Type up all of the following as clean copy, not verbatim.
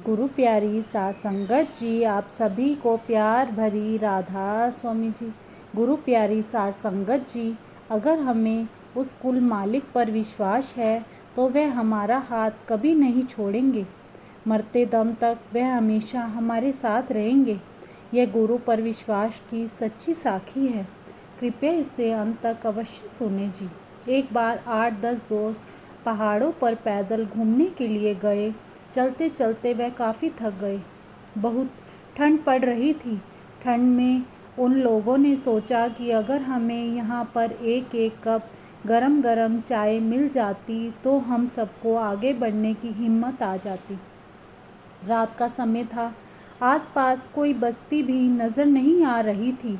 गुरु प्यारी साध संगत जी, आप सभी को प्यार भरी राधा स्वामी जी। गुरु प्यारी साध संगत जी, अगर हमें उस कुल मालिक पर विश्वास है तो वह हमारा हाथ कभी नहीं छोड़ेंगे। मरते दम तक वह हमेशा हमारे साथ रहेंगे। यह गुरु पर विश्वास की सच्ची साखी है। कृपया इसे अंत तक अवश्य सुने जी। एक बार 8-10 दोस्त पहाड़ों पर पैदल घूमने के लिए गए। चलते चलते वह काफ़ी थक गए। बहुत ठंड पड़ रही थी। ठंड में उन लोगों ने सोचा कि अगर हमें यहाँ पर एक एक कप गरम गरम चाय मिल जाती तो हम सबको आगे बढ़ने की हिम्मत आ जाती। रात का समय था। आसपास कोई बस्ती भी नज़र नहीं आ रही थी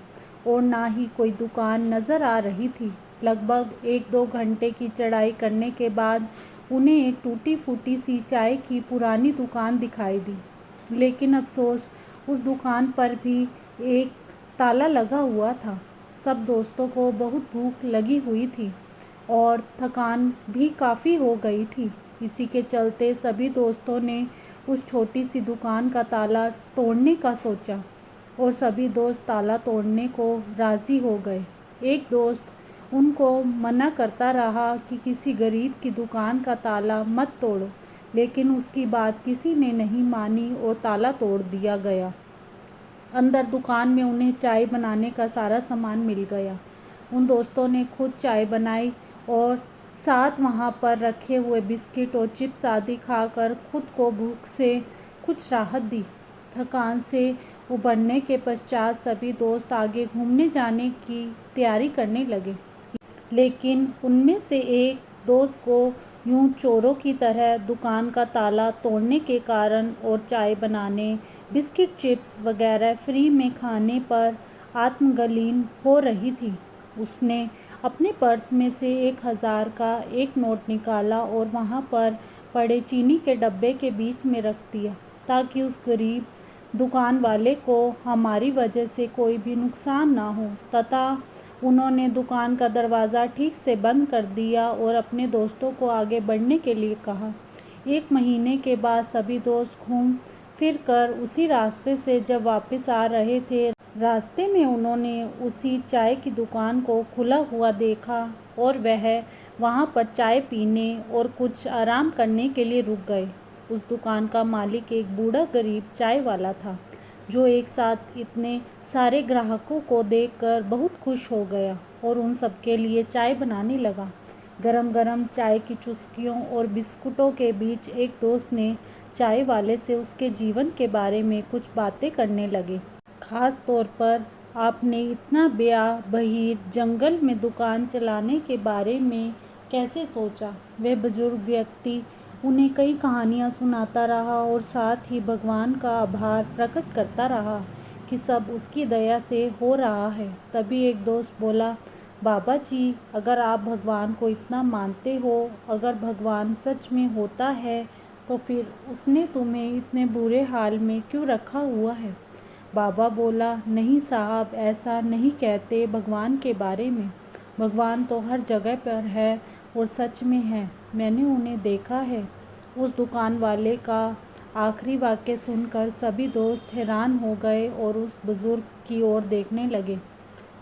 और ना ही कोई दुकान नज़र आ रही थी। लगभग 1-2 घंटे की चढ़ाई करने के बाद उन्हें एक टूटी फूटी सी चाय की पुरानी दुकान दिखाई दी। लेकिन अफसोस, उस दुकान पर भी एक ताला लगा हुआ था। सब दोस्तों को बहुत भूख लगी हुई थी और थकान भी काफ़ी हो गई थी। इसी के चलते सभी दोस्तों ने उस छोटी सी दुकान का ताला तोड़ने का सोचा और सभी दोस्त ताला तोड़ने को राज़ी हो गए। एक दोस्त उनको मना करता रहा कि किसी गरीब की दुकान का ताला मत तोड़ो, लेकिन उसकी बात किसी ने नहीं मानी और ताला तोड़ दिया गया। अंदर दुकान में उन्हें चाय बनाने का सारा सामान मिल गया। उन दोस्तों ने खुद चाय बनाई और साथ वहाँ पर रखे हुए बिस्किट और चिप्स आदि खाकर खुद को भूख से कुछ राहत दी। थकान से उबरने के पश्चात सभी दोस्त आगे घूमने जाने की तैयारी करने लगे। लेकिन उनमें से एक दोस्त को यूं चोरों की तरह दुकान का ताला तोड़ने के कारण और चाय बनाने, बिस्किट चिप्स वगैरह फ्री में खाने पर आत्मग्लानि हो रही थी। उसने अपने पर्स में से 1000 का एक नोट निकाला और वहाँ पर पड़े चीनी के डब्बे के बीच में रख दिया, ताकि उस गरीब दुकान वाले को हमारी वजह से कोई भी नुकसान ना हो। तथा उन्होंने दुकान का दरवाज़ा ठीक से बंद कर दिया और अपने दोस्तों को आगे बढ़ने के लिए कहा। 1 महीने के बाद सभी दोस्त घूम फिर कर उसी रास्ते से जब वापस आ रहे थे, रास्ते में उन्होंने उसी चाय की दुकान को खुला हुआ देखा और वह वहाँ पर चाय पीने और कुछ आराम करने के लिए रुक गए। उस दुकान का मालिक एक बूढ़ा गरीब चाय वाला था, जो एक साथ इतने सारे ग्राहकों को देखकर बहुत खुश हो गया और उन सबके लिए चाय बनाने लगा। गरम गरम चाय की चुस्कियों और बिस्कुटों के बीच एक दोस्त ने चाय वाले से उसके जीवन के बारे में कुछ बातें करने लगे। खास तौर पर आपने इतना बहीर जंगल में दुकान चलाने के बारे में कैसे सोचा? वह बुजुर्ग व्यक्ति उन्हें कई कहानियाँ सुनाता रहा और साथ ही भगवान का आभार प्रकट करता रहा कि सब उसकी दया से हो रहा है। तभी एक दोस्त बोला, बाबा जी, अगर आप भगवान को इतना मानते हो, अगर भगवान सच में होता है तो फिर उसने तुम्हें इतने बुरे हाल में क्यों रखा हुआ है? बाबा बोला, नहीं साहब, ऐसा नहीं कहते भगवान के बारे में। भगवान तो हर जगह पर है और सच में है, मैंने उन्हें देखा है। उस दुकान वाले का आखिरी वाक्य सुनकर सभी दोस्त हैरान हो गए और उस बुजुर्ग की ओर देखने लगे।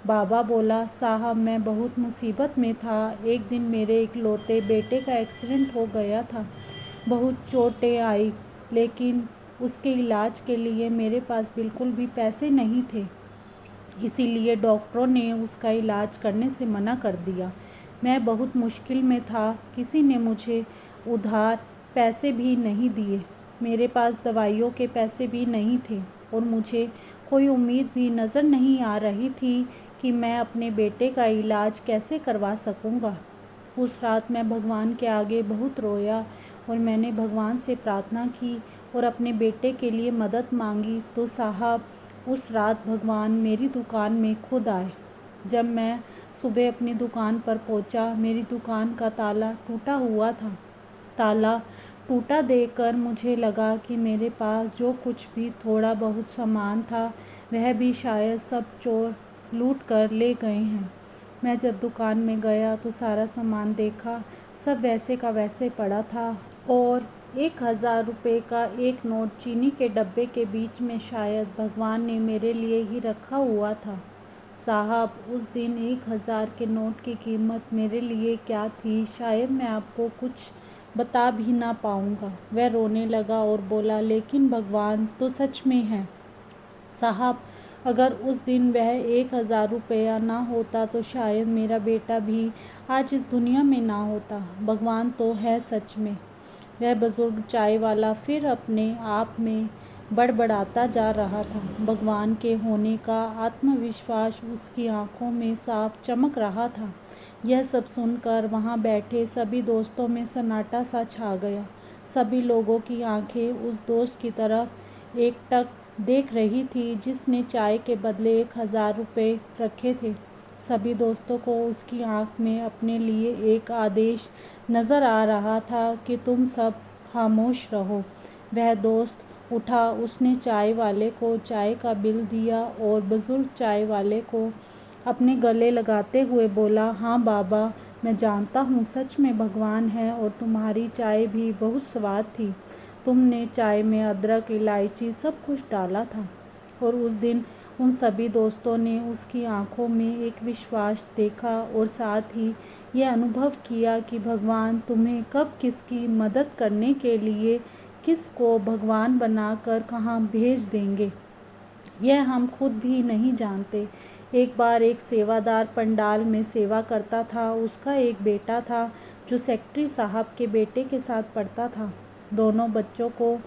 बाबा बोला, साहब, मैं बहुत मुसीबत में था। एक दिन मेरे इकलौते बेटे का एक्सीडेंट हो गया था। बहुत चोटें आई, लेकिन उसके इलाज के लिए मेरे पास बिल्कुल भी पैसे नहीं थे। इसीलिए डॉक्टरों ने उसका इलाज करने से मना कर दिया। मैं बहुत मुश्किल में था, किसी ने मुझे उधार पैसे भी नहीं दिए। मेरे पास दवाइयों के पैसे भी नहीं थे और मुझे कोई उम्मीद भी नज़र नहीं आ रही थी कि मैं अपने बेटे का इलाज कैसे करवा सकूँगा। उस रात मैं भगवान के आगे बहुत रोया और मैंने भगवान से प्रार्थना की और अपने बेटे के लिए मदद मांगी। तो साहब, उस रात भगवान मेरी दुकान में खुद आए। जब मैं सुबह अपनी दुकान पर पहुंचा, मेरी दुकान का ताला टूटा हुआ था। ताला टूटा देखकर मुझे लगा कि मेरे पास जो कुछ भी थोड़ा बहुत सामान था, वह भी शायद सब चोर लूट कर ले गए हैं। मैं जब दुकान में गया तो सारा सामान देखा, सब वैसे का वैसे पड़ा था और 1,000 रुपये का एक नोट चीनी के डब्बे के बीच में शायद भगवान ने मेरे लिए ही रखा हुआ था। साहब, उस दिन 1,000 के नोट की कीमत मेरे लिए क्या थी, शायद मैं आपको कुछ बता भी ना पाऊँगा। वह रोने लगा और बोला, लेकिन भगवान तो सच में है साहब। अगर उस दिन वह 1,000 रुपया ना होता तो शायद मेरा बेटा भी आज इस दुनिया में ना होता। भगवान तो है सच में। वह बुजुर्ग चाय वाला फिर अपने आप में बड़बड़ाता जा रहा था। भगवान के होने का आत्मविश्वास उसकी आंखों में साफ चमक रहा था। यह सब सुनकर वहां बैठे सभी दोस्तों में सन्नाटा सा छा गया। सभी लोगों की आंखें उस दोस्त की तरफ एकटक देख रही थी जिसने चाय के बदले 1,000 रुपये रखे थे। सभी दोस्तों को उसकी आंख में अपने लिए एक आदेश नज़र आ रहा था कि तुम सब खामोश रहो। वह दोस्त उठा, उसने चाय वाले को चाय का बिल दिया और बुजुर्ग चाय वाले को अपने गले लगाते हुए बोला, हाँ बाबा, मैं जानता हूँ सच में भगवान है और तुम्हारी चाय भी बहुत स्वाद थी। तुमने चाय में अदरक, इलायची सब कुछ डाला था। और उस दिन उन सभी दोस्तों ने उसकी आंखों में एक विश्वास देखा और साथ ही ये अनुभव किया कि भगवान तुम्हें कब किसकी मदद करने के लिए किसको भगवान बनाकर कहाँ भेज देंगे, यह हम खुद भी नहीं जानते। एक बार एक सेवादार पंडाल में सेवा करता था। उसका एक बेटा था जो सेक्रेटरी साहब के बेटे के साथ पढ़ता था। दोनों बच्चों को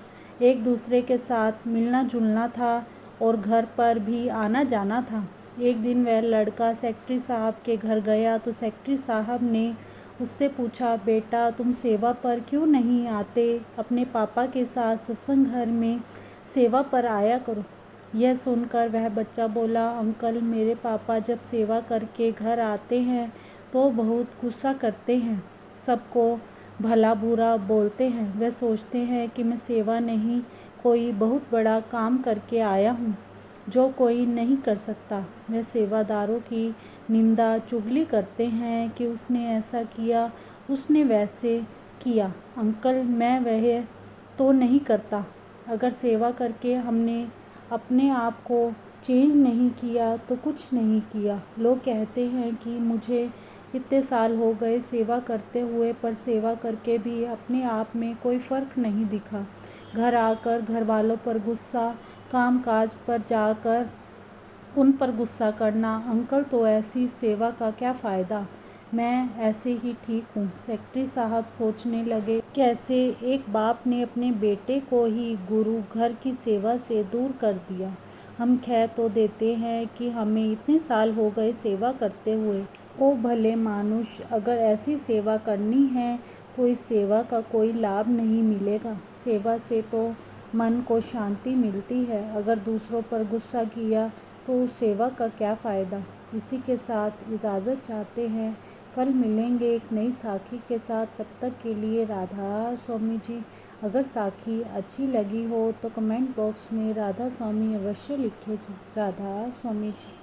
एक दूसरे के साथ मिलना जुलना था और घर पर भी आना जाना था। एक दिन वह लड़का सेक्रेटरी साहब के घर गया तो सेक्रेटरी साहब ने उससे पूछा, बेटा तुम सेवा पर क्यों नहीं आते? अपने पापा के साथ सत्संग घर में सेवा पर आया करो। यह सुनकर वह बच्चा बोला, अंकल, मेरे पापा जब सेवा करके घर आते हैं तो बहुत गुस्सा करते हैं, सबको भला बुरा बोलते हैं। वे सोचते हैं कि मैं सेवा नहीं, कोई बहुत बड़ा काम करके आया हूँ जो कोई नहीं कर सकता। वे सेवादारों की निंदा चुगली करते हैं कि उसने ऐसा किया, उसने वैसे किया। अंकल, मैं वह तो नहीं करता। अगर सेवा करके हमने अपने आप को चेंज नहीं किया तो कुछ नहीं किया। लोग कहते हैं कि मुझे इतने साल हो गए सेवा करते हुए, पर सेवा करके भी अपने आप में कोई फ़र्क नहीं दिखा। घर आकर घर वालों पर गुस्सा, काम काज पर जाकर उन पर गुस्सा करना। अंकल, तो ऐसी सेवा का क्या फ़ायदा? मैं ऐसे ही ठीक हूँ। सेक्रेटरी साहब सोचने लगे, कैसे एक बाप ने अपने बेटे को ही गुरु घर की सेवा से दूर कर दिया। हम कह तो देते हैं कि हमें इतने साल हो गए सेवा करते हुए। ओ भले मानुष, अगर ऐसी सेवा करनी है तो इस सेवा का कोई लाभ नहीं मिलेगा। सेवा से तो मन को शांति मिलती है। अगर दूसरों पर गुस्सा किया तो उस सेवा का क्या फ़ायदा। इसी के साथ इजाज़त चाहते हैं। कल मिलेंगे एक नई साखी के साथ। तब तक के लिए राधा स्वामी जी। अगर साखी अच्छी लगी हो तो कमेंट बॉक्स में राधा स्वामी अवश्य लिखिए जी। राधा स्वामी जी।